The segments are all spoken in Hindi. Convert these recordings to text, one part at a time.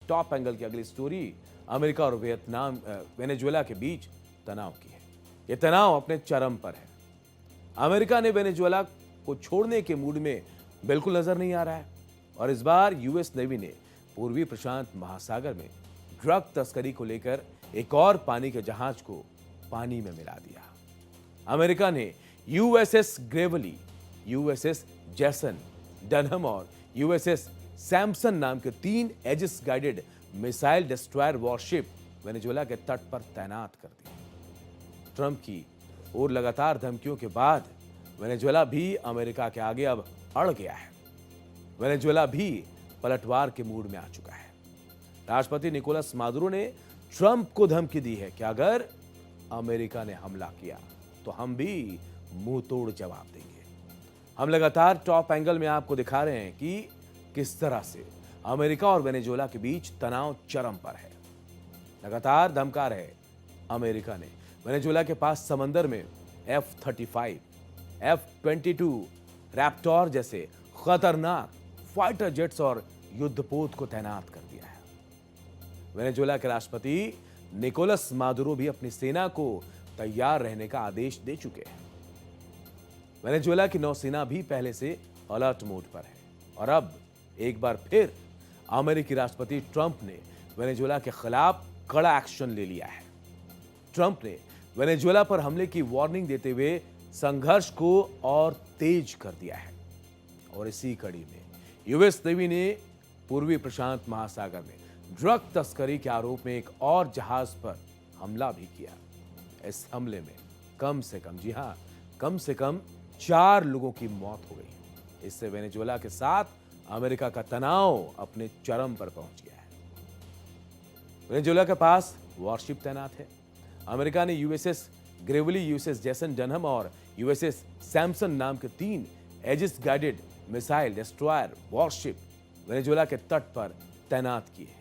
टॉप एंगल की अगली स्टोरी अमेरिका और वेनेजुएला के बीच तनाव की है। यह तनाव अपने चरम पर है। अमेरिका ने वेनेजुएला को छोड़ने के मूड में बिल्कुल नजर नहीं आ रहा है और इस बार यूएस नेवी ने पूर्वी प्रशांत महासागर में ड्रग तस्करी को लेकर एक और पानी के जहाज को पानी में मिला दिया। अमेरिका ने यूएसएस ग्रेवली, यूएसएस जैसन, डनहम और यूएसएस सैमसन नाम के 3 Aegis guided missile destroyer warship Venezuela के तट पर तैनात कर दी। ट्रंप की और लगातार धमकियों के बाद वेनेजुएला भी अमेरिका के आगे अब अड़ गया है। वेनेजुएला भी पलटवार के मूड में आ चुका है। राष्ट्रपति निकोलस मादुरो ने ट्रंप को धमकी दी है कि अगर अमेरिका ने हमला किया तो हम भी मुंह तोड़ जवाब देंगे। हम लगातार टॉप एंगल में आपको दिखा रहे हैं कि किस तरह से अमेरिका और वेनेजुएला के बीच तनाव चरम पर है। लगातार धमका रहे अमेरिका ने वेनेजुएला के पास समंदर में F-35, F-22 रैप्टोर जैसे खतरनाक फाइटर जेट्स और युद्धपोत को तैनात कर दिया है। वेनेजुएला के राष्ट्रपति निकोलस मादुरो भी अपनी सेना को तैयार रहने का आदेश दे चुके हैं। वेनेजुएला की नौसेना भी पहले से अलर्ट मोड पर है और अब एक बार फिर अमेरिकी राष्ट्रपति ट्रंप ने वेनेजुएला के खिलाफ कड़ा एक्शन ले लिया है। ट्रंप ने वेनेजुएला पर हमले की वार्निंग देते हुए संघर्ष को और तेज कर दिया है और इसी कड़ी में यूएस नेवी ने पूर्वी प्रशांत महासागर में ड्रग तस्करी के आरोप में एक और जहाज पर हमला भी किया। इस हमले में कम से कम, जी हां, कम से कम 4 लोगों की मौत हो गई। इससे वेनेजुएला के साथ अमेरिका का तनाव अपने चरम पर पहुंच गया है। वेनेजुएला के पास वॉरशिप तैनात है। अमेरिका ने यूएसएस ग्रेवली, यूएसएस जैसन, डनहम और यूएसएस सैमसन नाम के 3 Aegis guided missile destroyer warship Venezuela के तट पर तैनात किए हैं।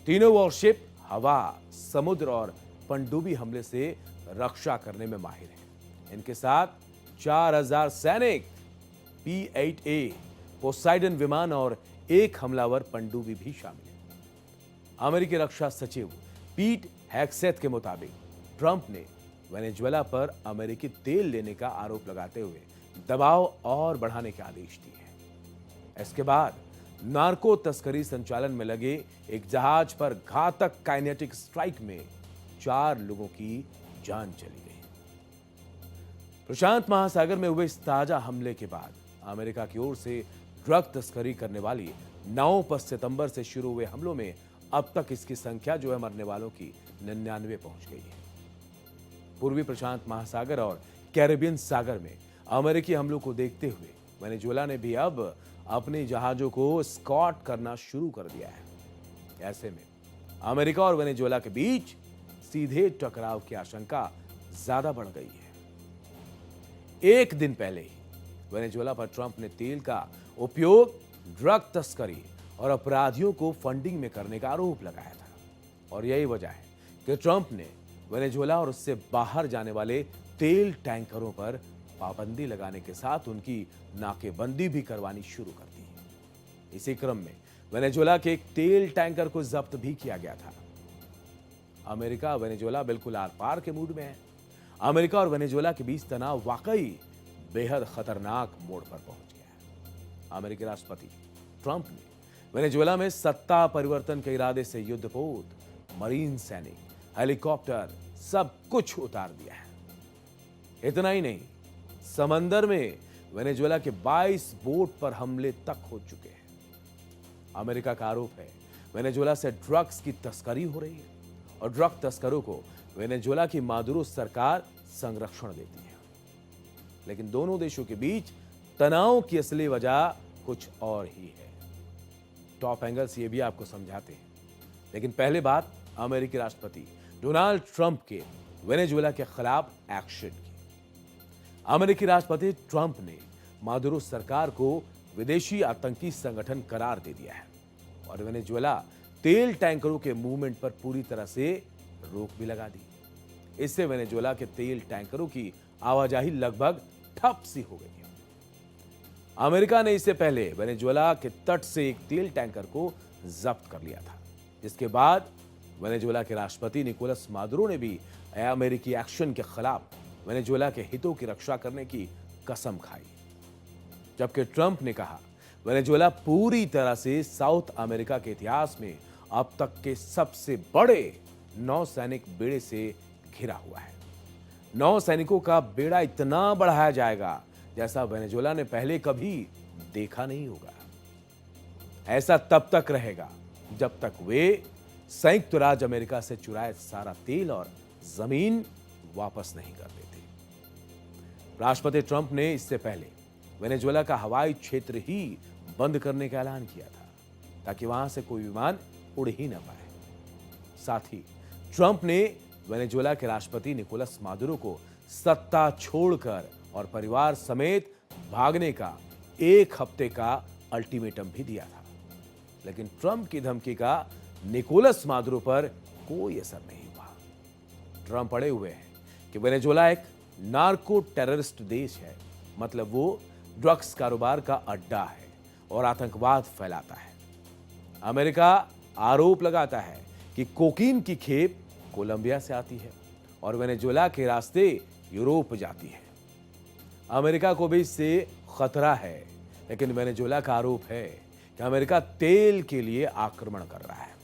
तीनों वॉरशिप हवा, समुद्र और पनडुब्बी हमले से रक्षा करने में माहिर हैं। इनके साथ 4000 सैनिक, P-8A पोसाइडन विमान और 1 हमलावर पनडुब्बी भी शामिल है। अमेरिकी रक्षा सचिव पीट हेग्सेथ के मुताबिक ट्रंप ने वेनेजुएला पर अमेरिकी तेल लेने का आरोप लगाते हुए दबाव और बढ़ाने के आदेश दिए हैं। इसके बाद नार्को तस्करी संचालन में लगे एक जहाज पर घातक काइनेटिक स्ट्राइक में 4 लोगों की जान चली गई। प्रशांत महासागर में हुए इस ताजा हमले के बाद अमेरिका की ओर से ड्रग तस्करी करने वाली नावों पर सितंबर से शुरू हुए हमलों में अब तक इसकी संख्या जो है मरने वालों की 99 पहुंच गई है। पूर्वी प्रशांत महासागर और कैरेबियन सागर में अमेरिकी हमलों को देखते हुए वेनेजुएला ने भी अब अपने जहाजों को स्कॉट करना शुरू कर दिया है। ऐसे में अमेरिका और वेनेजुएला के बीच सीधे टकराव की आशंका ज्यादा बढ़ गई है। एक दिन पहले ही वेनेजुएला पर ट्रंप ने तेल का उपयोग ड्रग तस्करी और अपराधियों को फंडिंग में करने का आरोप लगाया था और यही वजह है कि ट्रंप ने वेनेजुएला और उससे बाहर जाने वाले तेल टैंकरों पर पाबंदी लगाने के साथ उनकी नाकेबंदी भी करवानी शुरू कर दी। इसी क्रम में वेनेजुएला के एक तेल टैंकर को जब्त भी किया गया था। अमेरिका वेनेजुएला बिल्कुल आर पार के मूड में है। अमेरिका और वेनेजुएला के बीच तनाव वाकई बेहद खतरनाक मोड़ पर पहुंच गया है। अमेरिकी राष्ट्रपति ट्रंप ने वेनेजुएला में सत्ता परिवर्तन के इरादे से युद्धपोत, मरीन सैनिक, हेलीकॉप्टर सब कुछ उतार दिया है। इतना ही नहीं, समंदर में वेनेजुएला के 22 बोट पर हमले तक हो चुके हैं। अमेरिका का आरोप है वेनेजुएला से ड्रग्स की तस्करी हो रही है और ड्रग तस्करों को वेनेजुएला की मादुरो सरकार संरक्षण देती है। लेकिन दोनों देशों के बीच तनाव की असली वजह कुछ और ही है। टॉप एंगल से ये भी आपको समझाते हैं, लेकिन पहले बात अमेरिकी राष्ट्रपति डोनाल्ड ट्रंप के वेनेजुएला के खिलाफ एक्शन की। अमेरिकी राष्ट्रपति ट्रंप ने मादुरो सरकार को विदेशी आतंकी संगठन करार दे दिया है और वेनेजुएला तेल टैंकरों के मूवमेंट पर पूरी तरह से रोक भी लगा दी। इससे वेनेजुएला के तेल टैंकरों की आवाजाही लगभग ठप सी हो गई है। अमेरिका ने इससे पहले वेनेजुएला के तट से एक तेल टैंकर को जब्त कर लिया था। जिसके बाद वेनेजुएला के राष्ट्रपति निकोलस मादुरो ने भी अमेरिकी एक्शन के खिलाफ वेनेजुएला के हितों की रक्षा करने की कसम खाई, जबकि ट्रंप ने कहा वेनेजुएला पूरी तरह से साउथ अमेरिका के इतिहास में अब तक के सबसे बड़े नौसैनिक बेड़े से घिरा हुआ है। नौसैनिकों का बेड़ा इतना बढ़ाया जाएगा जैसा वेनेजुएला ने पहले कभी देखा नहीं होगा। ऐसा तब तक रहेगा जब तक वे संयुक्त राज्य अमेरिका से चुराए सारा तेल और जमीन वापस नहीं कर देते। राष्ट्रपति ट्रंप ने इससे पहले वेनेजुएला का हवाई क्षेत्र ही बंद करने का ऐलान किया था ताकि वहां से कोई विमान उड़ ही न पाए। साथ ही ट्रंप ने वेनेजुएला के राष्ट्रपति निकोलस मादुरो को सत्ता छोड़कर और परिवार समेत भागने का 1 हफ्ते का अल्टीमेटम भी दिया था, लेकिन ट्रंप की धमकी का निकोलस मादुरो पर कोई असर नहीं हुआ। ट्रंप अड़े हुए हैं कि वेनेजुएला एक नार्को टेररिस्ट देश है, मतलब वो ड्रग्स कारोबार का अड्डा है और आतंकवाद फैलाता है। अमेरिका आरोप लगाता है कि कोकीन की खेप कोलंबिया से आती है और वेनेजुएला के रास्ते यूरोप जाती है। अमेरिका को भी इससे खतरा है, लेकिन वेनेजुएला का आरोप है कि अमेरिका तेल के लिए आक्रमण कर रहा है।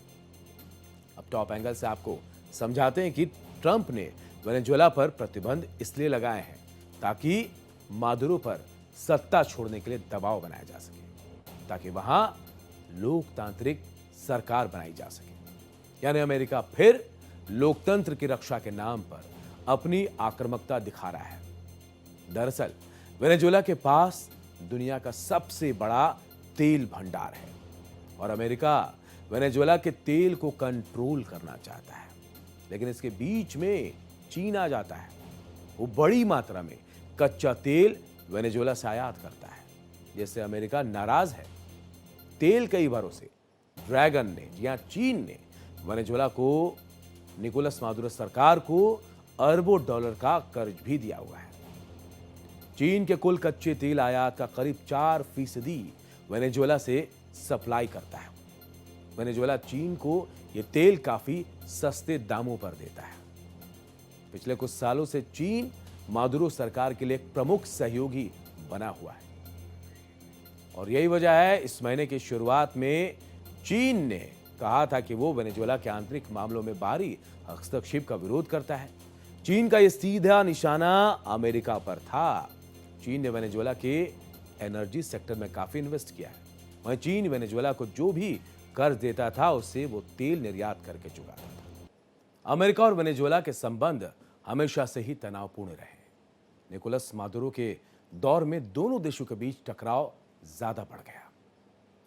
अब टॉप एंगल से आपको समझाते हैं कि ट्रंप ने वेनेजुएला पर प्रतिबंध इसलिए लगाए हैं ताकि मादुरो पर सत्ता छोड़ने के लिए दबाव बनाया जा सके, ताकि वहां लोकतांत्रिक सरकार बनाई जा सके। यानी अमेरिका फिर लोकतंत्र की रक्षा के नाम पर अपनी आक्रामकता दिखा रहा है। दरअसल वेनेजुएला के पास दुनिया का सबसे बड़ा तेल भंडार है और अमेरिका वेनेजुएला के तेल को कंट्रोल करना चाहता है, लेकिन इसके बीच में चीन आ जाता है। वो बड़ी मात्रा में कच्चा तेल वेनेजुएला से आयात करता है, जिससे अमेरिका नाराज है। तेल कई भरोसे ड्रैगन ने या चीन ने वेनेजुएला को, निकोलस मादुरो सरकार को अरबों डॉलर का कर्ज भी दिया हुआ है। चीन के कुल कच्चे तेल आयात का करीब 4% वेनेजुएला से सप्लाई करता है। वेनेजुएला चीन को यह तेल काफी सस्ते दामों पर देता है। पिछले कुछ सालों से चीन मादुरो सरकार के लिए एक प्रमुख सहयोगी बना हुआ है और यही वजह है इस महीने की शुरुआत में चीन ने कहा था कि वो वेनेजुएला के आंतरिक मामलों में बाहरी हस्तक्षेप का विरोध करता है। चीन का यह सीधा निशाना अमेरिका पर था। चीन ने वेनेजुएला के एनर्जी सेक्टर में काफी इन्वेस्ट किया है। वहीं चीन वेनेजुएला को जो भी कर्ज देता था उससे वो तेल निर्यात करके चुकाता था। अमेरिका और वेनेजुएला के संबंध हमेशा से ही तनावपूर्ण रहे। निकोलस मादुरो के दौर में दोनों देशों के बीच टकराव ज्यादा बढ़ गया।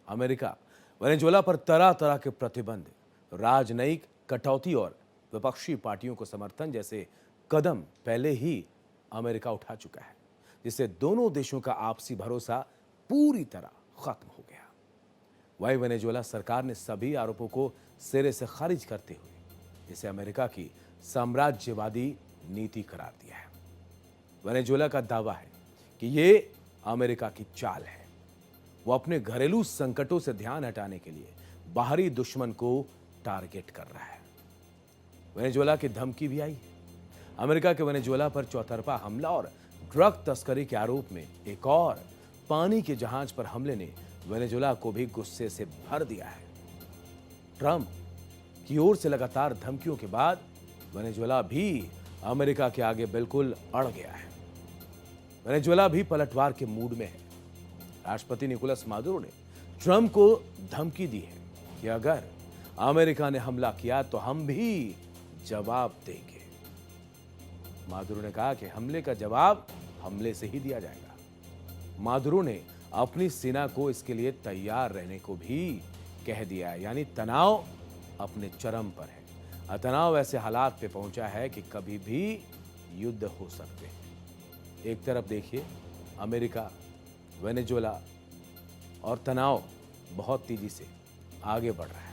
अमेरिका वेनेजुएला पर तरह तरह के प्रतिबंध, राजनयिक कटौती और विपक्षी पार्टियों को समर्थन जैसे कदम पहले ही अमेरिका उठा चुका है, जिससे दोनों देशों का आपसी भरोसा पूरी तरह खत्म हो गया। वहीं वेनेजुएला सरकार ने सभी आरोपों को सिरे से खारिज करते हुए इसे अमेरिका की साम्राज्यवादी नीति करार दिया है। वेनेजुएला का दावा है कि ये अमेरिका की चाल है। वो अपने घरेलू संकटों से ध्यान हटाने के लिए बाहरी दुश्मन को टारगेट कर रहा है। वेनेजुएला की धमकी भी आई है। अमेरिका के वेनेजुएला पर चौतरफा हमला और ड्रग तस्करी के आरोप में एक और पानी के जहाज पर हमले ने वेनेजुएला को भी गुस्से से भर दिया है। ट्रंप की ओर से लगातार धमकियों के बाद वेनेजुएला भी अमेरिका के आगे बिल्कुल अड़ गया है। वेनेजुएला भी पलटवार के मूड में है। राष्ट्रपति निकोलस मादुरो ने ट्रंप को धमकी दी है कि अगर अमेरिका ने हमला किया तो हम भी जवाब देंगे। मादुरो ने कहा कि हमले का जवाब हमले से ही दिया जाएगा। मादुरो ने अपनी सेना को इसके लिए तैयार रहने को भी कह दिया है। यानी तनाव अपने चरम पर है। तनाव ऐसे हालात पे पहुंचा है कि कभी भी युद्ध हो सकते हैं। एक तरफ देखिए अमेरिका, वेनेजुएला और तनाव बहुत तेजी से आगे बढ़ रहा है।